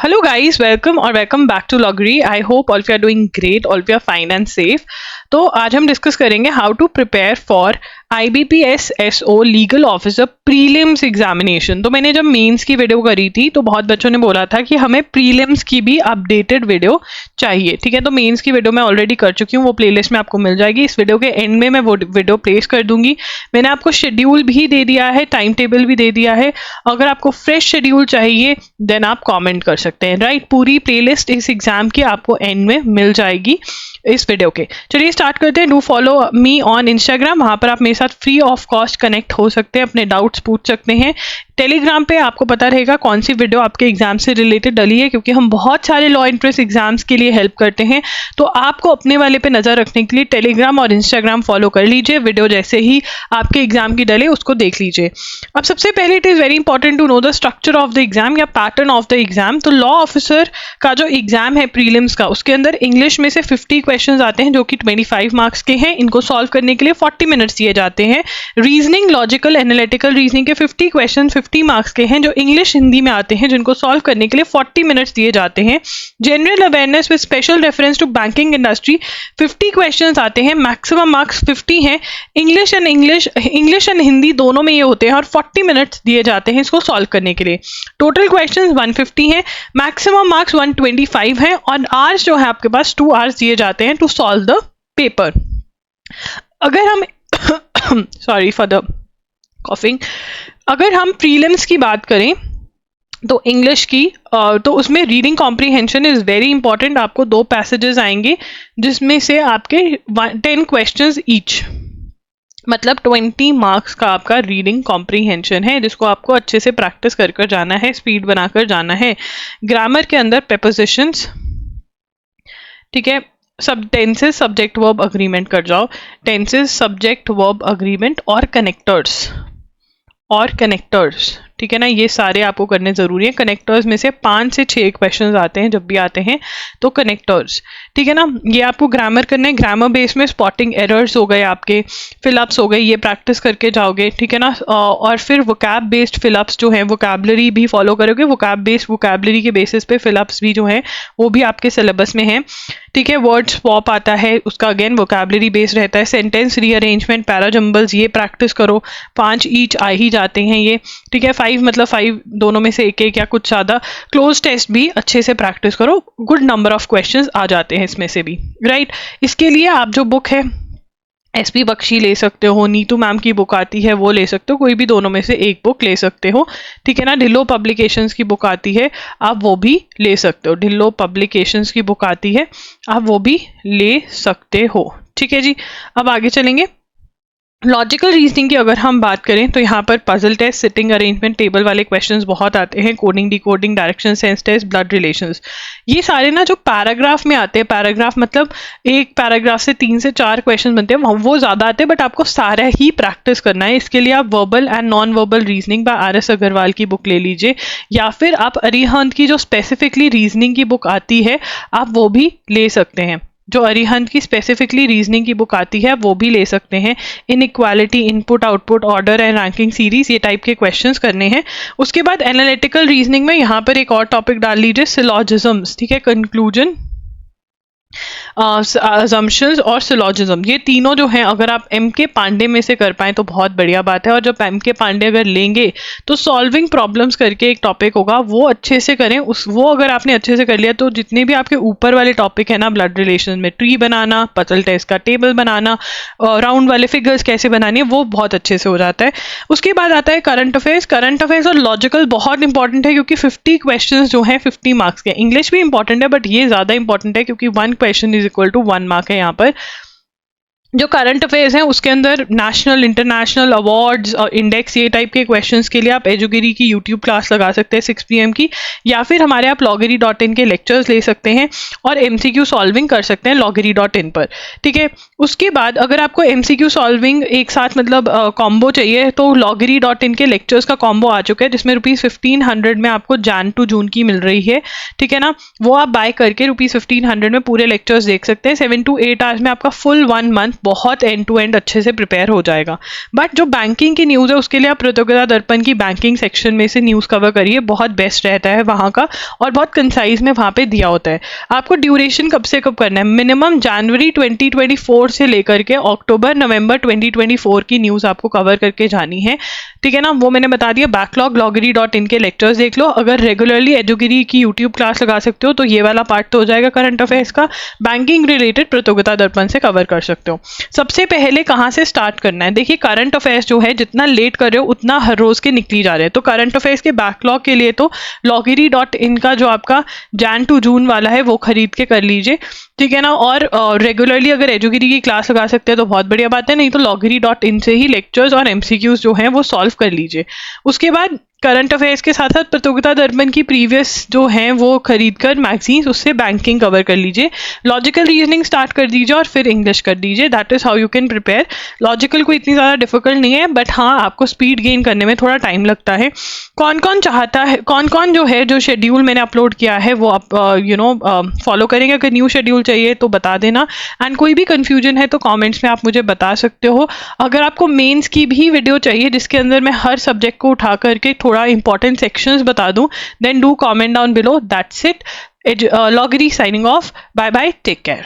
Hello guys, welcome back to Loggery. I hope all of you are doing great, all of you are fine and safe. तो आज हम discuss करेंगे how to prepare for IBPS SO legal officer prelims examination. तो मैंने जब mains की video करी थी तो बहुत बच्चों ने बोला था कि हमें प्रीलिम्स की भी अपडेटेड वीडियो चाहिए, ठीक है। तो मेंस की वीडियो मैं ऑलरेडी कर चुकी हूँ, वो प्लेलिस्ट में आपको मिल जाएगी। इस वीडियो के एंड में मैं वो वीडियो प्लेस कर दूंगी। मैंने आपको शेड्यूल भी दे दिया है, टाइम टेबल भी दे दिया है। अगर आपको फ्रेश शेड्यूल चाहिए देन आप कॉमेंट कर सकते हैं, राइट। पूरी प्लेलिस्ट इस एग्जाम की आपको एंड में मिल जाएगी इस वीडियो के। चलिए स्टार्ट करते हैं। Do follow me on Instagram, वहां पर आप मेरे साथ फ्री ऑफ कॉस्ट कनेक्ट हो सकते हैं, अपने डाउट्स पूछ सकते हैं। टेलीग्राम पे आपको पता रहेगा कौन सी वीडियो आपके एग्जाम से रिलेटेड डली है, क्योंकि हम बहुत सारे लॉ इंट्रेंस एग्जाम्स के लिए हेल्प करते हैं। तो आपको अपने वाले पे नजर रखने के लिए टेलीग्राम और इंस्टाग्राम फॉलो कर लीजिए। वीडियो जैसे ही आपके एग्जाम की डले उसको देख लीजिए। अब सबसे पहले it is very important to know the structure of the exam या पैटर्न ऑफ द एग्जाम। तो लॉ ऑफिसर का जो एग्जाम है प्रीलिम्स का, उसके अंदर इंग्लिश में से 50 क्वेश्चंस आते हैं जो कि 25 मार्क्स के हैं। इनको सॉल्व करने के लिए 40 मिनट्स दिए जाते हैं। रीजनिंग, लॉजिकल, एनालिटिकल रीजनिंग के 50 क्वेश्चन 50 मार्क्स के हैं जो इंग्लिश हिंदी में आते हैं, जिनको सॉल्व करने के लिए 40 मिनट्स दिए जाते हैं। General awareness with special reference to banking industry 50 questions आते हैं, मैक्सिमम मार्क्स 50 हैं। इंग्लिश एंड हिंदी दोनों में ये होते हैं और 40 मिनट्स दिए जाते हैं इसको सॉल्व करने के लिए। टोटल क्वेश्चंस 150 हैं, मैक्सिमम मार्क्स 125 हैं और आवर्स जो है आपके पास 2 आवर्स दिए जाते हैं टू सॉल्व द पेपर। अगर हम सॉरी फॉर द कॉफिंग, अगर हम प्रीलिम्स की बात करें तो इंग्लिश की तो उसमें reading comprehension is very important. आपको 2 पैसेजेस आएंगे जिसमें से आपके 10 क्वेश्चंस ईच, मतलब 20 मार्क्स का आपका रीडिंग कॉम्प्रीहेंशन है, जिसको आपको अच्छे से प्रैक्टिस कर कर जाना है, स्पीड बनाकर जाना है। ग्रामर के अंदर प्रीपोजिशंस, ठीक है, सब टेंसेस, सब्जेक्ट वर्ब अग्रीमेंट कर जाओ। टेंसेस, सब्जेक्ट वर्ब अग्रीमेंट और कनेक्टर्स, ठीक है ना, ये सारे आपको करने जरूरी है। कनेक्टर्स में से 5 से 6 क्वेश्चंस आते हैं जब भी आते हैं तो कनेक्टर्स, ठीक है ना। ये आपको ग्रामर करना है। ग्रामर बेस में स्पॉटिंग एरर्स हो गए, आपके फिलअप्स हो गए, ये प्रैक्टिस करके जाओगे, ठीक है ना। और फिर वोकैब बेस्ड फिलअप्स जो है, वोकैबलरी भी फॉलो करोगे। वोकैबलरी के बेसिस पे फिलअप्स भी जो है वो भी आपके सिलेबस में है, ठीक है। वर्ड स्वॉप आता है, उसका अगेन वोकैबलरी बेस्ड रहता है। सेंटेंस रीअरेंजमेंट, पैराजम्बल्स, ये प्रैक्टिस करो। 5 ईच आ ही जाते हैं ये, ठीक है। 5 मतलब 5 दोनों में से एक या कुछ ज़्यादा। क्लोज टेस्ट भी अच्छे से प्रैक्टिस करो, गुड नंबर ऑफ क्वेश्चंस आ जाते हैं इसमें से भी, राइट। इसके लिए आप जो बुक है SP बख्शी ले सकते हो, नीतू मैम की बुक आती है वो ले सकते हो, कोई भी दोनों में से एक बुक ले सकते हो, ठीक है ना। ढिल्लो पब्लिकेशंस की बुक आती है, आप वो भी ले सकते हो। ढिल्लो पब्लिकेशंस की बुक आती है, आप वो भी ले सकते हो, ठीक है जी। अब आगे चलेंगे। लॉजिकल रीजनिंग की अगर हम बात करें तो यहाँ पर puzzle test, sitting arrangement, table वाले क्वेश्चंस बहुत आते हैं। Coding, decoding, direction sense test, blood relations, ये सारे ना जो पैराग्राफ में आते हैं, पैराग्राफ मतलब एक पैराग्राफ से 3 से 4 क्वेश्चन बनते हैं, वो ज़्यादा आते हैं, बट आपको सारा ही प्रैक्टिस करना है। इसके लिए आप verbal and non verbal reasoning by RS Agarwal की बुक ले लीजिए, या फिर आप अरिहंत की जो स्पेसिफिकली रीजनिंग की बुक आती है आप वो भी ले सकते हैं। जो अरिहंत की स्पेसिफिकली रीजनिंग की बुक आती है वो भी ले सकते हैं। Inequality, input output, order and ranking series, ये टाइप के क्वेश्चंस करने हैं। उसके बाद एनालिटिकल रीजनिंग में यहाँ पर एक और टॉपिक डाल लीजिए, सिलॉजिज्म्स, ठीक है, कंक्लूजन, असम्पशंस और सिलॉजिज्म, ये तीनों जो हैं अगर आप MK पांडे में से कर पाएं तो बहुत बढ़िया बात है। और जब MK पांडे अगर लेंगे तो सॉल्विंग प्रॉब्लम्स करके एक टॉपिक होगा, वो अच्छे से करें। वो अगर आपने अच्छे से कर लिया तो जितने भी आपके ऊपर वाले टॉपिक है ना, ब्लड रिलेशन में ट्री बनाना, पजल टेस्ट का टेबल बनाना, राउंड वाले फिगर्स कैसे बनानी है, वो बहुत अच्छे से हो जाता है। उसके बाद आता है करंट अफेयर्स और लॉजिकल बहुत इंपॉर्टेंट है, क्योंकि 50 क्वेश्चन जो है 50 मार्क्स के। इंग्लिश भी इंपॉर्टेंट है बट ये ज्यादा इंपॉर्टेंट है क्योंकि 1 question is equal to 1 mark है यहाँ पर। जो करंट अफेयर्स हैं उसके अंदर नेशनल, इंटरनेशनल, अवार्ड्स और इंडेक्स, ये टाइप के क्वेश्चंस के लिए आप एजुगिरी की यूट्यूब क्लास लगा सकते हैं 6 PM की, या फिर हमारे आप loggery.in के लेक्चर्स ले सकते हैं और MCQ सॉल्विंग कर सकते हैं loggery.in पर, ठीक है। उसके बाद अगर आपको MCQ सॉल्विंग एक साथ मतलब कॉम्बो चाहिए तो loggery.in के लेक्चर्स का कॉम्बो आ चुका है, जिसमें ₹1500 में आपको जैन टू जून की मिल रही है, ठीक है ना। वो आप बाय करके ₹1500 में पूरे लेक्चर्स देख सकते हैं। 7 to 8 आवर्स में आपका फुल 1 मंथ बहुत एंड टू एंड अच्छे से प्रिपेयर हो जाएगा। बट जो बैंकिंग की न्यूज़ है उसके लिए आप प्रतियोगिता दर्पण की बैंकिंग सेक्शन में से न्यूज़ कवर करिए, बहुत बेस्ट रहता है वहाँ का, और बहुत कंसाइज में वहाँ पे दिया होता है। आपको ड्यूरेशन कब से कब करना है, मिनिमम जनवरी 2024 से लेकर के अक्टूबर नवंबर 2024 की न्यूज़ आपको कवर करके जानी है, ठीक है ना। वो मैंने बता दिया। backloglogery.in के लेक्चर्स देख लो। अगर रेगुलरली एजुगिरी की यूट्यूब क्लास लगा सकते हो तो ये वाला पार्ट तो हो जाएगा करंट अफेयर्स का। बैंकिंग रिलेटेड प्रतियोगिता दर्पण से कवर कर सकते हो। सबसे पहले कहाँ से स्टार्ट करना है, देखिए करंट अफेयर्स जो है जितना लेट कर रहे हो उतना हर रोज के निकली जा रहे हैं। तो करंट अफेयर्स के बैकलॉग के लिए तो loggery.in का जो आपका जैन टू जून वाला है वो खरीद के कर लीजिए, ठीक है ना। और रेगुलरली अगर एजुगिरी की क्लास लगा सकते हैं तो बहुत बढ़िया बात है, नहीं तो loggery.in से ही लेक्चर्स और एमसीक्यूज जो हैं वो सॉल्व कर लीजिए। उसके बाद करंट अफेयर्स के साथ साथ प्रतियोगिता दर्पण की प्रीवियस जो हैं वो खरीद कर मैगजीन्स, उससे बैंकिंग कवर कर लीजिए। लॉजिकल रीजनिंग स्टार्ट कर दीजिए और फिर इंग्लिश कर दीजिए। That is how you can prepare. Logical को इतनी ज़्यादा डिफिकल्ट नहीं है, बट हाँ आपको स्पीड गेन करने में थोड़ा टाइम लगता है। कौन कौन चाहता है, कौन कौन जो है जो शेड्यूल मैंने अपलोड किया है वो आप फॉलो करेंगे। अगर न्यू शेड्यूल चाहिए तो बता देना, एंड कोई भी कन्फ्यूजन है तो कॉमेंट्स में आप मुझे बता सकते हो। अगर आपको मेंस की भी वीडियो चाहिए जिसके अंदर मैं हर सब्जेक्ट को उठा करके थोड़ा इंपॉर्टेंट सेक्शंस बता दूं, then do comment down below. That's it. Loggery signing off. Bye bye. Take care.